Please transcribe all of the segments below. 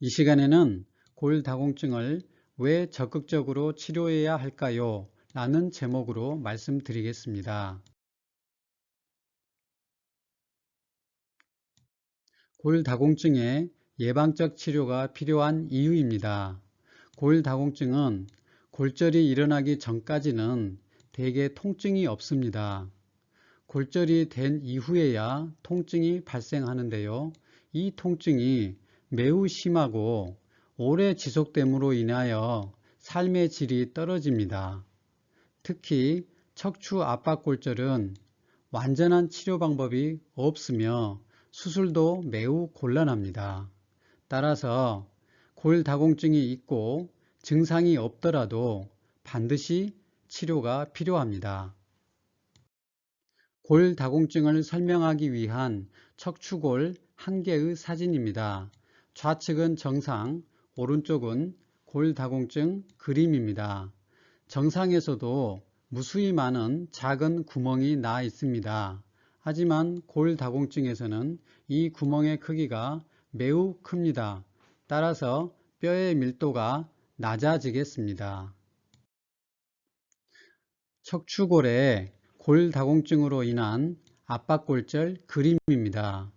이 시간에는 골다공증을 왜 적극적으로 치료해야 할까요? 라는 제목으로 말씀드리겠습니다. 골다공증의 예방적 치료가 필요한 이유입니다. 골다공증은 골절이 일어나기 전까지는 대개 통증이 없습니다. 골절이 된 이후에야 통증이 발생하는데요. 이 통증이 매우 심하고 오래 지속됨으로 인하여 삶의 질이 떨어집니다. 특히 척추 압박골절은 완전한 치료 방법이 없으며 수술도 매우 곤란합니다. 따라서 골다공증이 있고 증상이 없더라도 반드시 치료가 필요합니다. 골다공증을 설명하기 위한 척추골 한 개의 사진입니다. 좌측은 정상, 오른쪽은 골다공증 그림입니다. 정상에서도 무수히 많은 작은 구멍이 나 있습니다. 하지만 골다공증에서는 이 구멍의 크기가 매우 큽니다. 따라서 뼈의 밀도가 낮아지겠습니다. 척추골의 골다공증으로 인한 압박골절 그림입니다.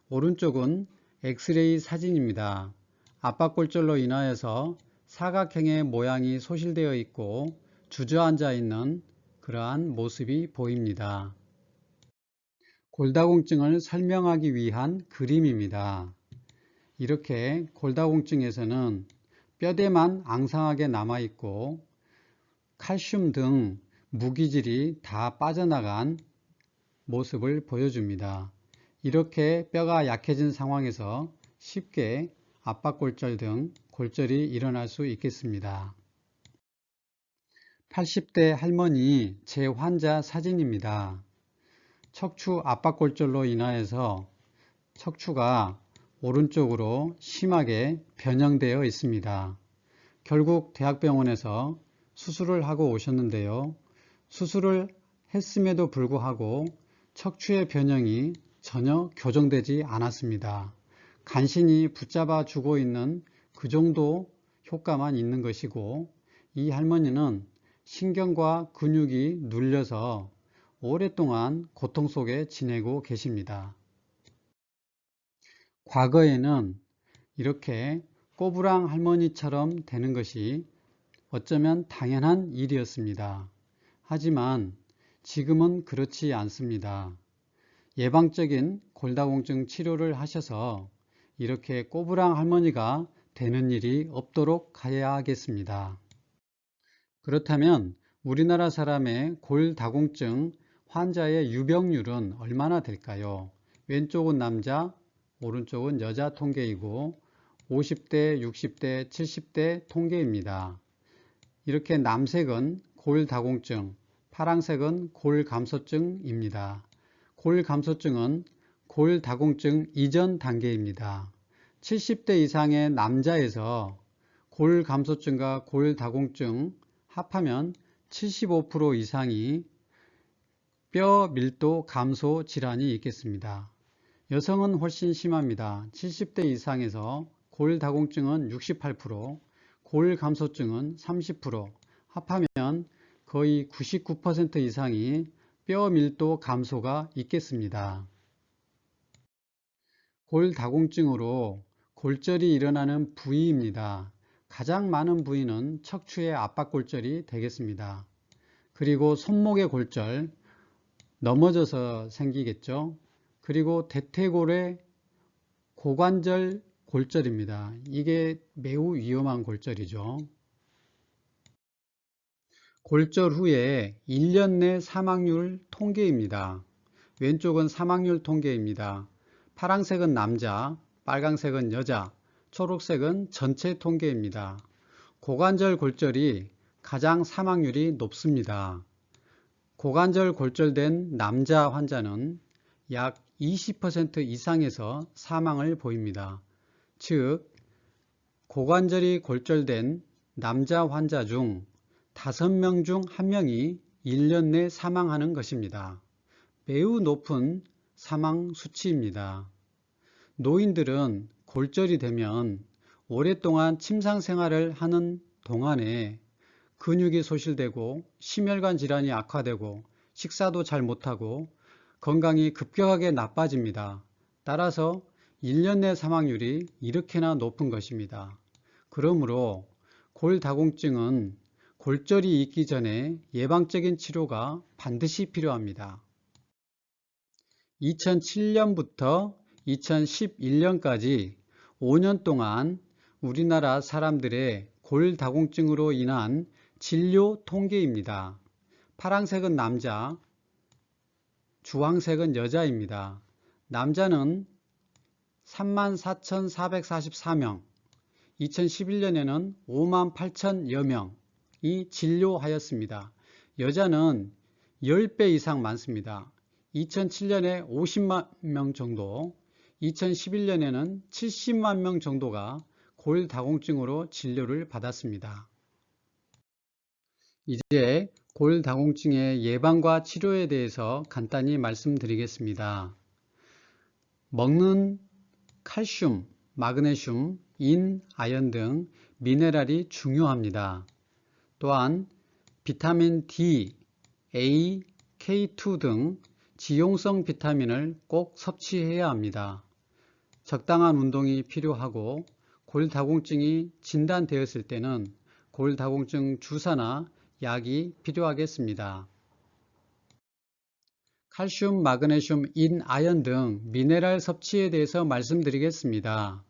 오른쪽은 엑스레이 사진입니다. 압박골절로 인하여서 사각형의 모양이 소실되어 있고 주저앉아 있는 그러한 모습이 보입니다. 골다공증을 설명하기 위한 그림입니다. 이렇게 골다공증에서는 뼈대만 앙상하게 남아있고 칼슘 등 무기질이 다 빠져나간 모습을 보여줍니다. 이렇게 뼈가 약해진 상황에서 쉽게 압박골절 등 골절이 일어날 수 있겠습니다. 80대 할머니 재환자 사진입니다. 척추 압박골절로 인하여서 척추가 오른쪽으로 심하게 변형되어 있습니다. 결국 대학병원에서 수술을 하고 오셨는데요. 수술을 했음에도 불구하고 척추의 변형이 전혀 교정되지 않았습니다. 간신히 붙잡아 주고 있는 그 정도 효과만 있는 것이고, 이 할머니는 신경과 근육이 눌려서 오랫동안 고통 속에 지내고 계십니다. 과거에는 이렇게 꼬부랑 할머니처럼 되는 것이 어쩌면 당연한 일이었습니다. 하지만 지금은 그렇지 않습니다. 예방적인 골다공증 치료를 하셔서 이렇게 꼬부랑 할머니가 되는 일이 없도록 해야겠습니다. 그렇다면 우리나라 사람의 골다공증 환자의 유병률은 얼마나 될까요? 왼쪽은 남자, 오른쪽은 여자 통계이고 50대, 60대, 70대 통계입니다. 이렇게 남색은 골다공증, 파란색은 골감소증입니다. 골감소증은 골다공증 이전 단계입니다. 70대 이상의 남자에서 골감소증과 골다공증 합하면 75% 이상이 뼈 밀도 감소 질환이 있겠습니다. 여성은 훨씬 심합니다. 70대 이상에서 골다공증은 68%, 골감소증은 30%, 합하면 거의 99% 이상이 뼈 밀도 감소가 있겠습니다. 골다공증으로 골절이 일어나는 부위입니다. 가장 많은 부위는 척추의 압박골절이 되겠습니다. 그리고 손목의 골절, 넘어져서 생기겠죠. 그리고 대퇴골의 고관절 골절입니다. 이게 매우 위험한 골절이죠. 골절 후에 1년 내 사망률 통계입니다. 왼쪽은 사망률 통계입니다. 파란색은 남자, 빨간색은 여자, 초록색은 전체 통계입니다. 고관절 골절이 가장 사망률이 높습니다. 고관절 골절된 남자 환자는 약 20% 이상에서 사망을 보입니다. 즉, 고관절이 골절된 남자 환자 중 5명 중 1명이 1년 내 사망하는 것입니다. 매우 높은 사망 수치입니다. 노인들은 골절이 되면 오랫동안 침상 생활을 하는 동안에 근육이 소실되고 심혈관 질환이 악화되고 식사도 잘 못하고 건강이 급격하게 나빠집니다. 따라서 1년 내 사망률이 이렇게나 높은 것입니다. 그러므로 골다공증은 골절이 있기 전에 예방적인 치료가 반드시 필요합니다. 2007년부터 2011년까지 5년 동안 우리나라 사람들의 골다공증으로 인한 진료 통계입니다. 파란색은 남자, 주황색은 여자입니다. 남자는 34,444명, 2011년에는 58,000여 명이 진료하였습니다. 여자는 10배 이상 많습니다. 2007년에 50만 명 정도, 2011년에는 70만 명 정도가 골다공증으로 진료를 받았습니다. 이제 골다공증의 예방과 치료에 대해서 간단히 말씀드리겠습니다. 먹는 칼슘, 마그네슘, 인, 아연 등 미네랄이 중요합니다. 또한 비타민 D, A, K2 등 지용성 비타민을 꼭 섭취해야 합니다. 적당한 운동이 필요하고 골다공증이 진단되었을 때는 골다공증 주사나 약이 필요하겠습니다. 칼슘, 마그네슘, 인, 아연 등 미네랄 섭취에 대해서 말씀드리겠습니다.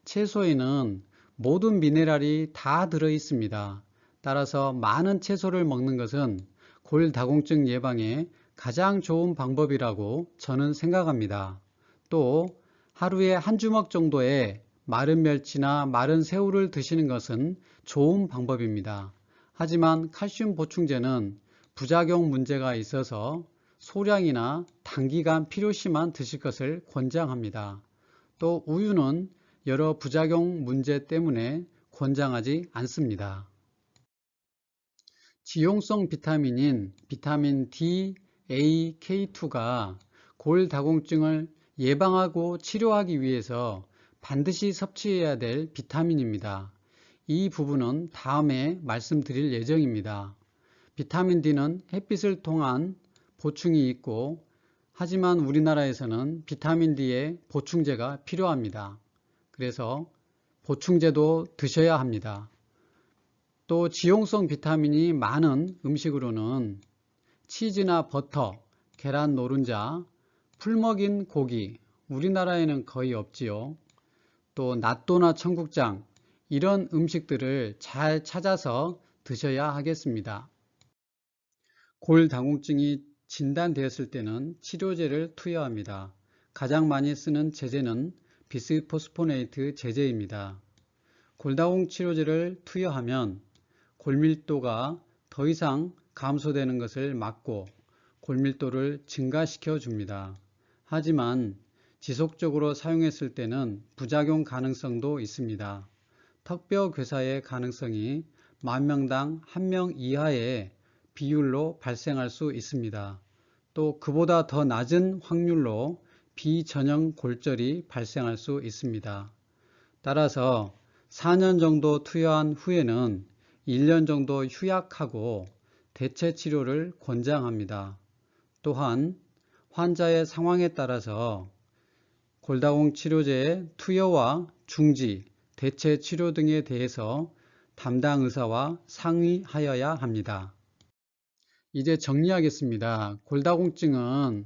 채소에는 모든 미네랄이 다 들어 있습니다. 따라서 많은 채소를 먹는 것은 골다공증 예방에 가장 좋은 방법이라고 저는 생각합니다. 또 하루에 한 주먹 정도의 마른 멸치나 마른 새우를 드시는 것은 좋은 방법입니다. 하지만 칼슘 보충제는 부작용 문제가 있어서 소량이나 단기간 필요시만 드실 것을 권장합니다. 또 우유는 여러 부작용 문제 때문에 권장하지 않습니다. 지용성 비타민인 비타민 D, A, K2가 골다공증을 예방하고 치료하기 위해서 반드시 섭취해야 될 비타민입니다. 이 부분은 다음에 말씀드릴 예정입니다. 비타민 D는 햇빛을 통한 보충이 있고 하지만 우리나라에서는 비타민 D의 보충제가 필요합니다. 그래서 보충제도 드셔야 합니다. 또 지용성 비타민이 많은 음식으로는 치즈나 버터, 계란 노른자, 풀먹인 고기, 우리나라에는 거의 없지요. 또 낫또나 청국장, 이런 음식들을 잘 찾아서 드셔야 하겠습니다. 골다공증이 진단되었을 때는 치료제를 투여합니다. 가장 많이 쓰는 제제는 비스포스포네이트 제제입니다. 골다공 치료제를 투여하면 골밀도가 더 이상 감소되는 것을 막고 골밀도를 증가시켜 줍니다. 하지만 지속적으로 사용했을 때는 부작용 가능성도 있습니다. 턱뼈 괴사의 가능성이 10,000명당 1명 이하의 비율로 발생할 수 있습니다. 또 그보다 더 낮은 확률로 비전형 골절이 발생할 수 있습니다. 따라서 4년 정도 투여한 후에는 1년 정도 휴약하고 대체 치료를 권장합니다. 또한 환자의 상황에 따라서 골다공 치료제의 투여와 중지, 대체 치료 등에 대해서 담당 의사와 상의하여야 합니다. 이제 정리하겠습니다. 골다공증은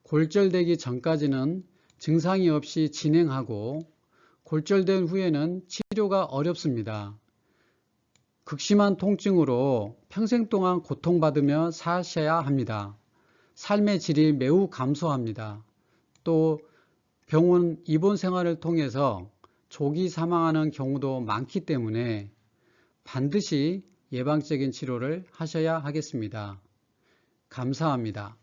골절되기 전까지는 증상이 없이 진행하고 골절된 후에는 치료가 어렵습니다. 극심한 통증으로 평생 동안 고통받으며 사셔야 합니다. 삶의 질이 매우 감소합니다. 또 병원 입원 생활을 통해서 조기 사망하는 경우도 많기 때문에 반드시 예방적인 치료를 하셔야 하겠습니다. 감사합니다.